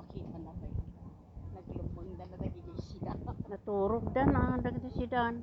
makita na tayo. Naglubong na nagiging sida. Naturog dan dagiti sidan.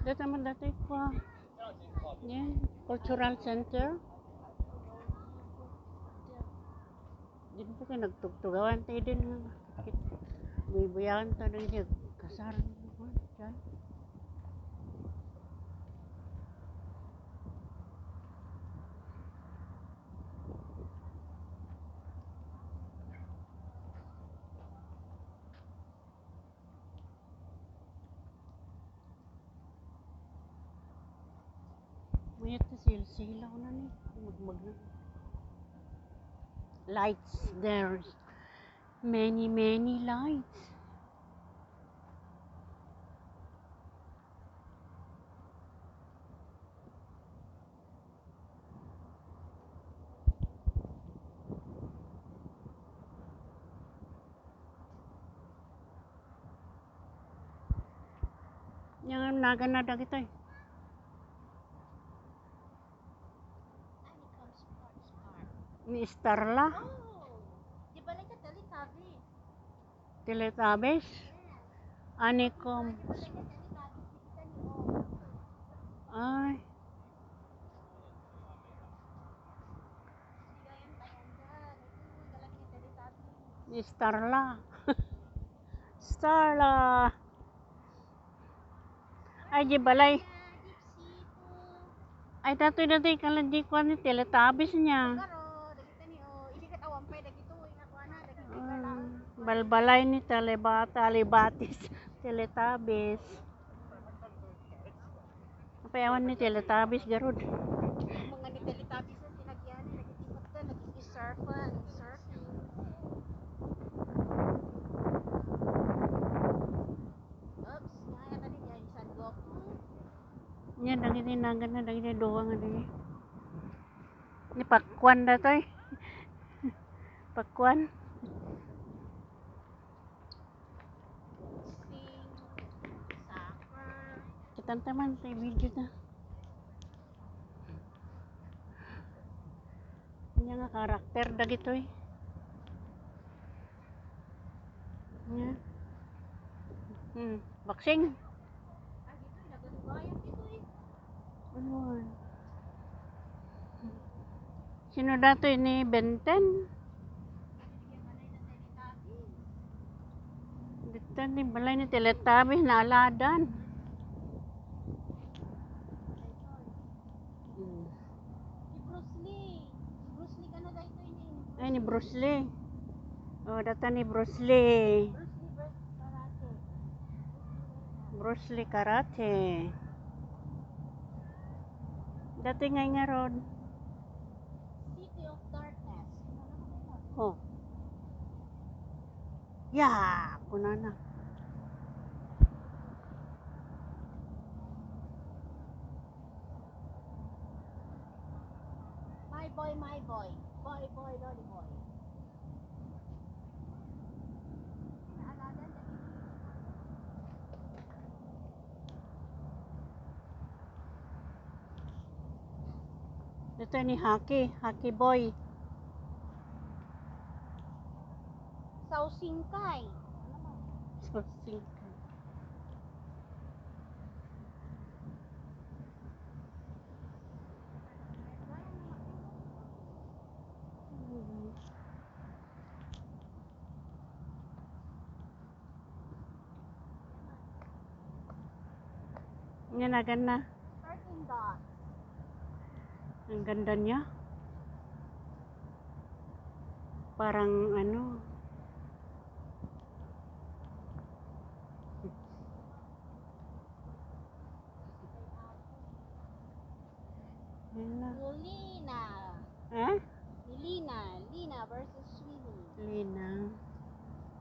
Dito naman dati ko. Yeah, cultural center. Din po kayo nagtugtugawan tayo din. Buyabuyahan tayo din. Kasaran mo dyan. Mayat na silaw na ni. Magmag na. Lights there. Many lights. Yang naganada kita eh. Ni Starla. Di ba lang ka Teletubbies? Teletubbies. Anikom. Ay. Ni Starla. Starla. Ay di balay. Ay datoy kalan di ko ni Teletubbies niya. Balbalay ni Telebatis. Teletubbies. Apa ewan ni Teletubbies garud. Mga ni Teletubbies na sinagyan, nagtitikot ka, nag-surfing. Oops, nga tadi niya yung San Goku. Nya dagiti nagan na dagiti duwa nga di. Ni pakwan datoy. Pakwan. Soccer. Kitan taman tay video ta. Nya nga karakter dagitoy. Nya. Boxing. Ah, dito, nagadugayan dito eh. Ano? Sino datoy ni Benten? Dito ni balay ni Teletubbies na aladan. Si Bruce Lee. Si Bruce Lee ka na dito ini. Ay ni Bruce Lee. Oh, data ni Bruce Lee. Bruce Lee versus Karate. Bruce Lee Karate. Dati nga ron. City of Darkness. Oh. Ya, kunana. My boy, my boy. Boy, boy, lolly boy. Naaladan na dito. Dito ni Hockey Boy. Sao Singkay. So sick. Yan na ganda. 13 dots. Ang ganda niya. Parang ano. Yan na. Lina. Eh? Lina versus Sweeney. Lina.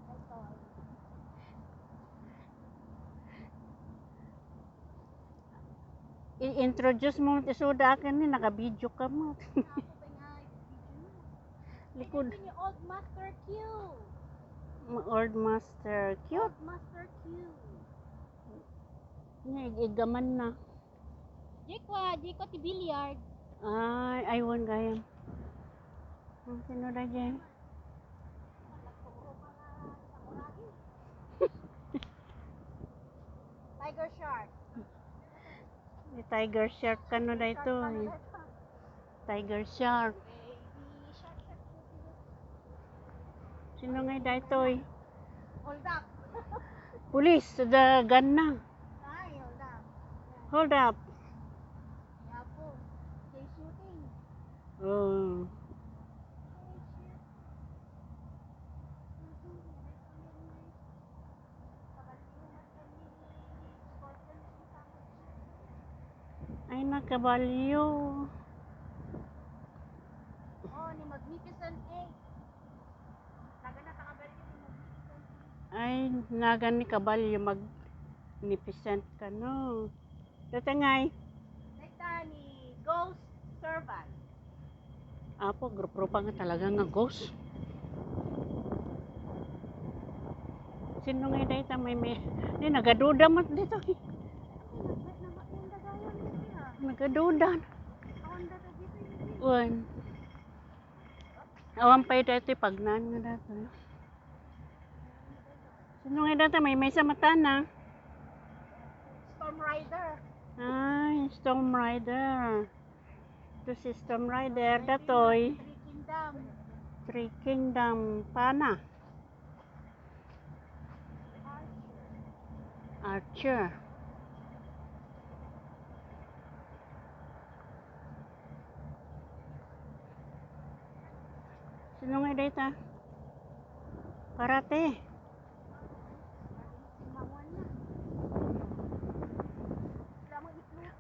Ito. I-introduce mo isuda akin ni naka-video ka mo. Ako pa nga, Likod. Ito ni Old Master Q. Old Master. Cute. Old Master Q. Igaman na. Jiko ti billiard. Ay, aywan gayam. Sino na dyan? Tiger Shark. Ni Tiger Shark ka na ito. Tiger Shark. Baby Shark Shark. Sino nga dito? Hold up. Police, the gun na. Ay, hold up. Hold up. Kaya po. Stay shooting. Oh. Ay, nakabalyo. Oh, ni Magnificent 8. Laga na takabalyo ni Magnificent 8. Ay, nagan ni kabalyo magnificent ka, no? Tatangay. Nekta ni Ghost Servant. Apo, grupo pa nga talaga nga ghost. Sino nga dito? May nagaduda mo dito. Nagaduda. Uwan. Awan pa dito pagnan nga dito. Sino nga dito? May sa mata na. Storm Rider. Ay, Storm Rider. Ito si Storm Rider. Datoy. Three Kingdom. Three Kingdom. Pana. Archer. Sino nga dito? Karate.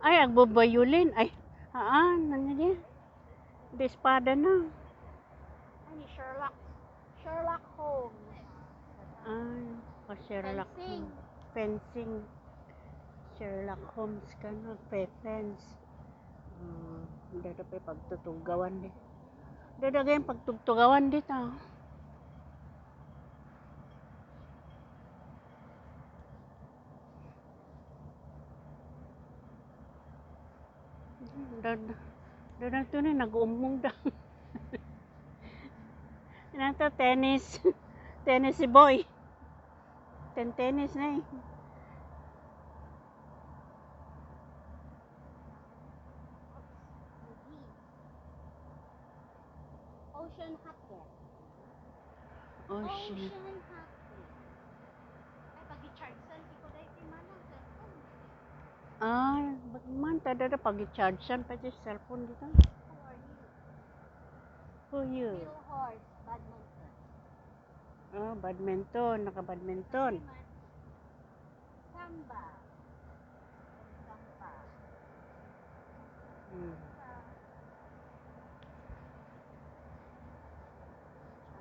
Ay, agbabayulin. Ay, ano niya? Di espada na. Ay, ni Sherlock Holmes. Ay, Sherlock Fencing. Holmes. Fencing. Sherlock Holmes ka na. Fence. Dada pa pagtutugawan di. Dada yung pagtutugawan dito. Dada ito na nag-umong daw. Ito tennis. Tennis si boy. Tennis na eh. Ocean Hacker. Ocean. Hacker. Ay, pag-i-charge saan ko dahil si Manang cellphone. Ay, bagman tada pag-i-charge yan pa yung cellphone dito. Who are you? Who you? Bill Horse, badminton. Badminton. Naka-badminton. Samba. Samba.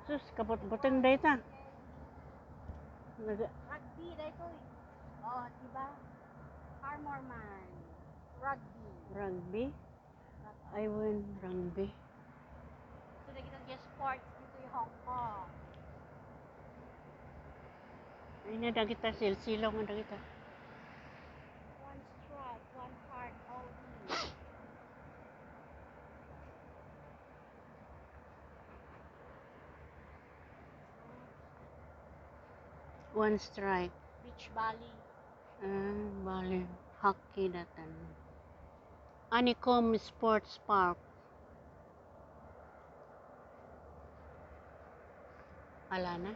Sus, kabot-botong dito. Rugby dito eh. Oh, diba? Armor Man. Rugby. Rugby? I win rugby. So, kita just sports dito yung Hong Kong. Ay na kita silsilaw nga kita. One strike, one heart, all in. One strike. Beach Bali. Bali. Hockey datan. Anicom Sports Park. Ala na?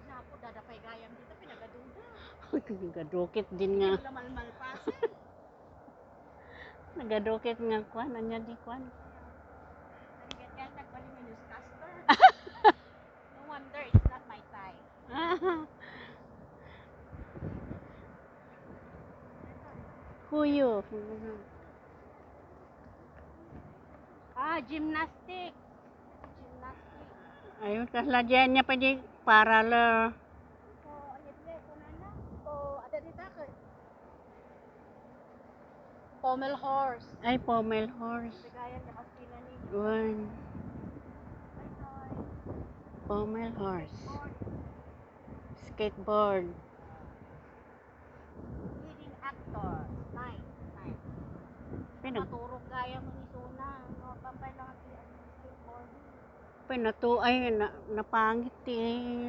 Napo, dadapay gayam dito, pinagaduda. Nagadukit din nga. Hindi mo malmalpasan. Nagadukit nga kwan. Anya di kwan. Nagigyan nagbali mo newscaster. No wonder it's not my type. Who you? Gymnastic. Ayun, kaslagyan niya pa di para la. So, ayun ko na na. So, ada dito ako. Pommel horse. Ay, pommel horse. Bigayan na kasi na ni. One. Pommel horse. Skateboard. Leading actor. Nice. Nice. Naturog gaya mo ni Suna. No, pampay lang ang skateboard. Ay, napangit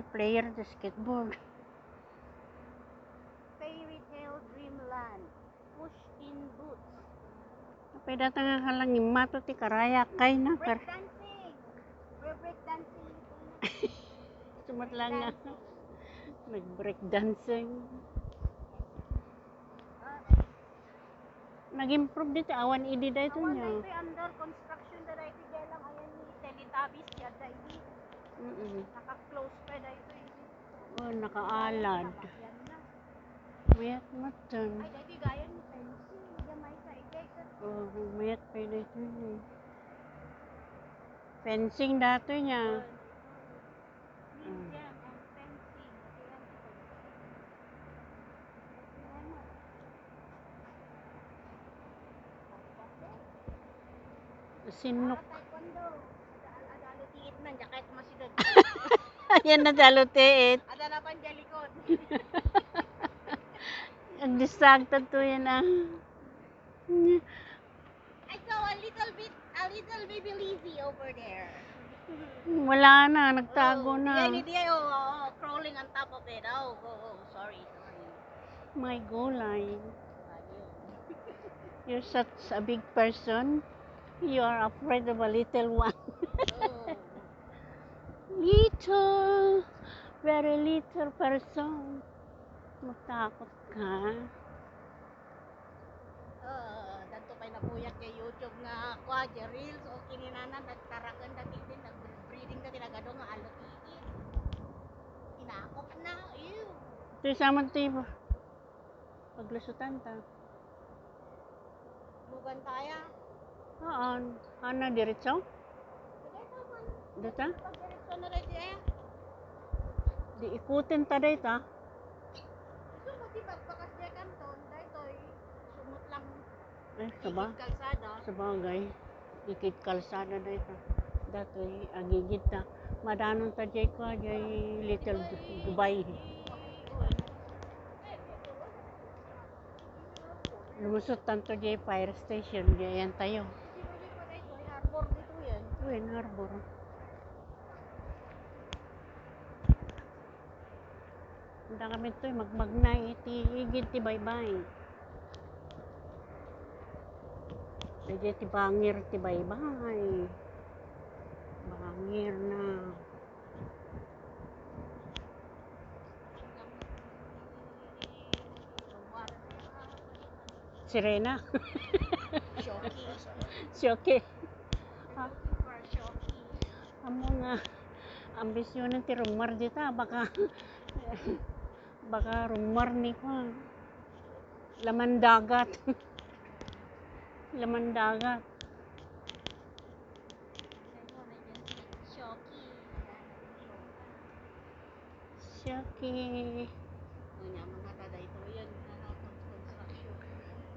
player sa skateboard. Fairy Tale Dreamland. Push in Boots. Data nga halang mato ti karaya kay na. Breakdancing. We're breakdancing. Sumat lang nga. Nag-breakdancing. Nag-improve dito. Awan idi dito Awan niya. dito under construction na dito lang. Ayan ni Teletubbies siya dito. Naka-close pa dito. Oh, nakaalad. Yan na. Mayat matan. Ay, dito gaya ni fencing. Gamay sa ikay. Oh, mayat pa dito niya. Fencing dato niya. Museum and fencing. Sinok. Taekwondo. Adalo tiit man. Kahit masigag. Yan na dalo tiit. Adala pan jalikod. Ang distracted to yan ah. I saw a little baby Lizzy over there. Wala na, nagtago na. Hindi crawling on top of it. Sorry. My gulay. You're such a big person. You are afraid of a little one. Little, very little person. Matakot ka. Danto pa'y napuyat kay YouTube nga reels o kininanan nagtarakan dati din nag-breeding dati nagado nga alotiit. Inakop na. Ew. Ito yung saman ito paglusutan ta. Lugan taya. Ano, diretso? Dito? Pag-diretso na rin siya. Di ikutin ta dito. Gusto mo di pagpakas niya kanton, dahil sumot lang Kalsada. Sabagay. Ikit kalsada dito. Datoy agigid ta. Madanon ta jay ko jay Little Dubai. Lumusot tanto jay fire station jayan tayo. Harbor dito yan. Uy, harbor. Handa kami ito, magmagnay, igid ti baybay. Sige, ti bangir ti baybay. Bangir na. Sirena. Shoki. Amo nga ambisyonan ti rumar dita baka rumar ni ko. Laman dagat. Laman dagat. Shoki.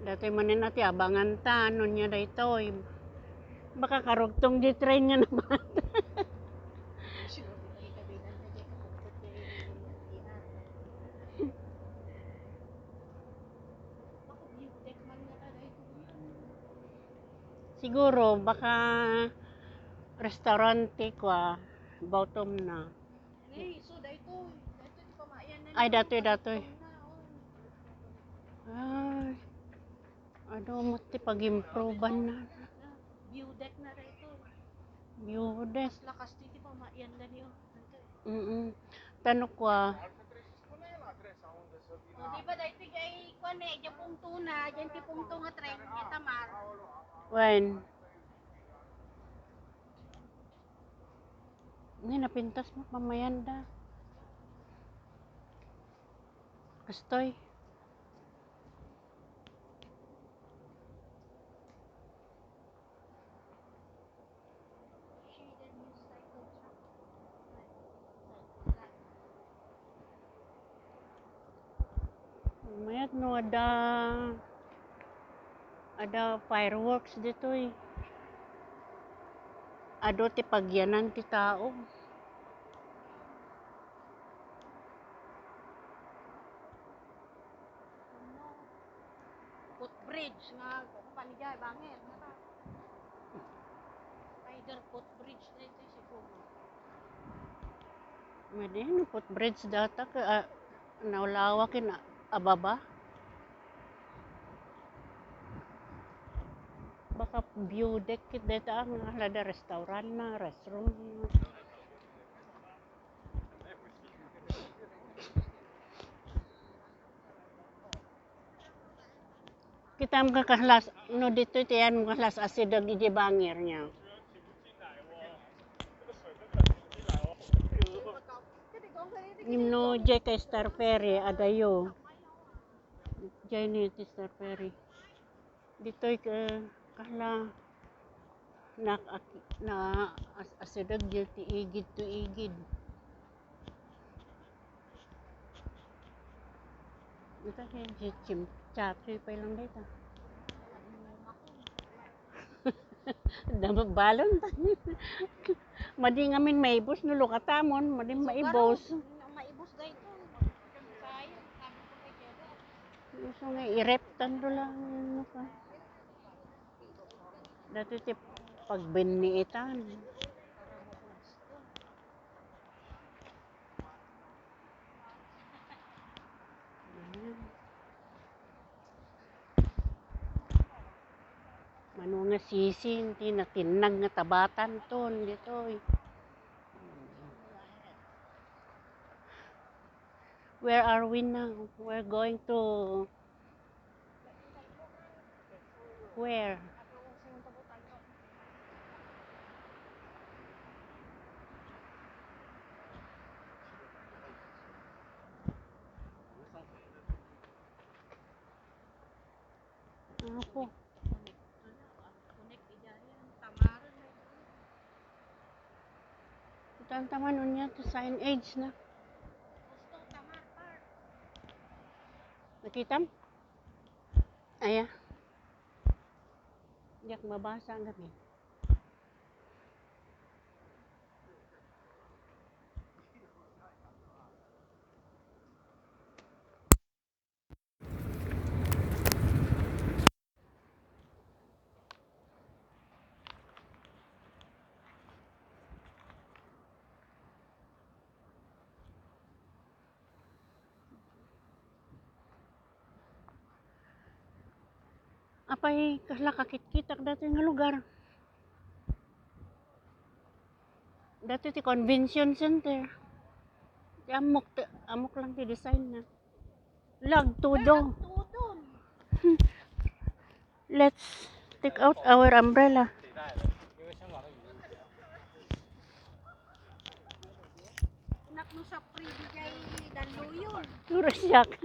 Dati manin natin abangan ta ano niya dito. Baka karugtong di train nga naman. Siguro baka restaurante kwa bottom na. Ay datoy. Ay. Ano mo ti pag-improvean na. View deck na rito. View deck. Lakas dito pamayan na niyo. Tanong kwa. Di ba dahil tigay kwan dyan pong tuna, dyan ti pong tunga tren, dyan tamar. When? Hindi, napintas mo pamayanda. Kastoy. Mayat no ada Ada fireworks dito eh. Ado ti pagyanan ti tao. Footbridge nga panigay bangin nga ta. Tiger footbridge dito siguro. Madi no footbridge data ka naulawakin ababa. Baka view deck kit data ang halada restaurant na, restaurant na. Kita mga kahlas, no dito tiyan mga kahlas asidag iji bangir niya. Nimno jay kay Star Ferry, adayo. Jay ni ti Star Ferry. Dito kahla na asidag jay ti igid to igid. Ito kay Jim Chatri pa lang dito. Damag balon ta. Madi ngamin maibos no lukatamon, madi maibos. Maibos dito. Sayang, sabi ko kay Jero. Gusto nga ireptan do lang ano ka. Dati ti pagbiniitan. Mano nga sisin, ti natinag nga tabatan ton dito. Where are we now? We're going to where? Ano po? Taman unya to sign age na. Nakita mo? Aya. Diyak mabasa ang gabi. Apay kahla kakit-kitak dati nga lugar. Dati ti convention center. Ti amok lang ti design na. Lag todo. Let's take out our umbrella. Nak no sa privy kay Daluyon. Turasyak.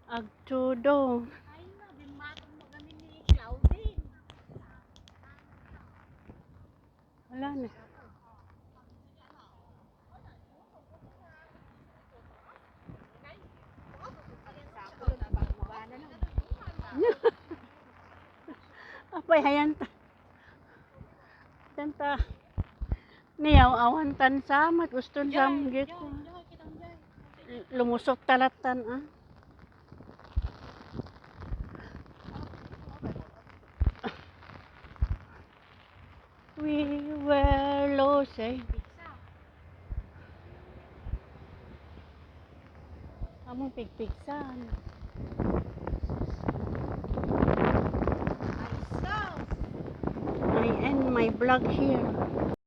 Agtudo. Ay na, bimatong mo kami ni Claudine. Wala na. Sapo na bagwana na. Apay hayan ta. Tanta. Niyaw awan tan samat guston sam git. Lumusot talatan ah. We were lost eh. Among pigpigsan. I end my vlog here.